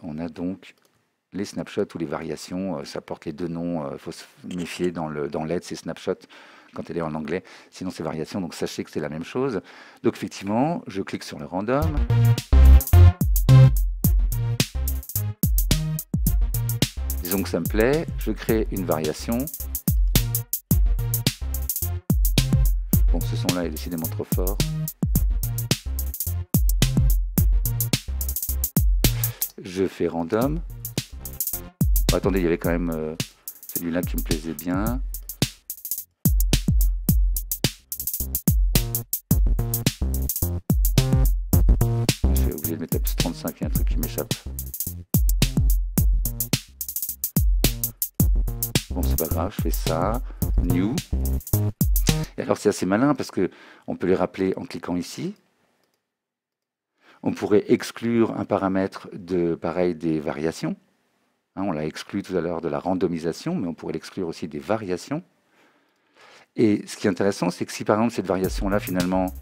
on a donc les snapshots ou les variations. Ça porte les deux noms. Il faut se méfier dans l'aide, c'est snapshot quand elle est en anglais. Sinon, c'est variation. Donc, sachez que c'est la même chose. Donc, effectivement, je clique sur le random. Disons que ça me plaît. Je crée une variation. Bon, ce son-là est décidément trop fort. Je fais random. Bon, attendez, il y avait quand même celui-là qui me plaisait bien. J'ai oublié de mettre la petite 35, il y a un truc qui m'échappe. Bon, c'est pas grave, je fais ça. New. Et alors, c'est assez malin parce que on peut les rappeler en cliquant ici. On pourrait exclure un paramètre pareil des variations. Hein, on l'a exclu tout à l'heure de la randomisation, mais on pourrait l'exclure aussi des variations. Et ce qui est intéressant, c'est que si par exemple cette variation-là, finalement,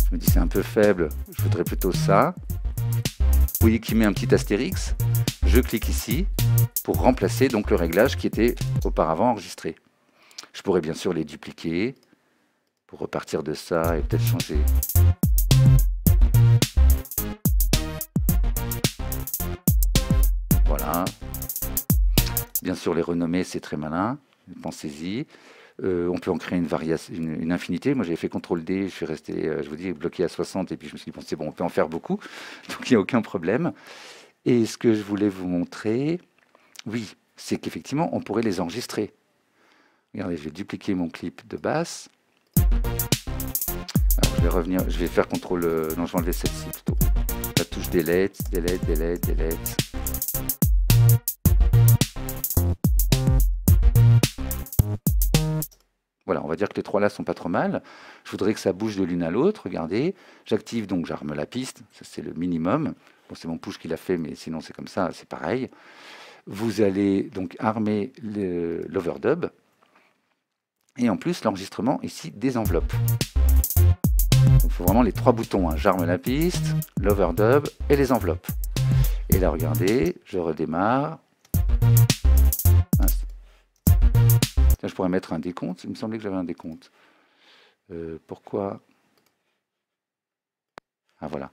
je me dis c'est un peu faible, je voudrais plutôt ça. Vous voyez qu'il met un petit astérix. Je clique ici pour remplacer donc le réglage qui était auparavant enregistré. Je pourrais bien sûr les dupliquer pour repartir de ça et peut-être changer. Voilà. Bien sûr, les renommer, c'est très malin. Pensez-y. On peut en créer une infinité. Moi, j'avais fait CTRL-D, je suis resté, je vous dis, bloqué à 60, et puis je me suis dit, bon, c'est bon, on peut en faire beaucoup. Donc, il n'y a aucun problème. Et ce que je voulais vous montrer, oui, c'est qu'effectivement, on pourrait les enregistrer. Regardez, je vais dupliquer mon clip de basse. Alors, je vais revenir, je vais faire CTRL... non, je vais enlever celle-ci plutôt. La touche Delete, Delete, Delete, Delete. Voilà, on va dire que les trois là sont pas trop mal. Je voudrais que ça bouge de l'une à l'autre. Regardez, j'active donc, j'arme la piste. Ça, c'est le minimum. Bon, c'est mon push qui l'a fait, mais sinon c'est comme ça, c'est pareil. Vous allez donc armer l'overdub. Et en plus, l'enregistrement ici des enveloppes. Il faut vraiment les trois boutons. Hein. J'arme la piste, l'overdub et les enveloppes. Et là, regardez, je redémarre. Tiens, je pourrais mettre un décompte. Il me semblait que j'avais un décompte. Pourquoi? Ah, voilà.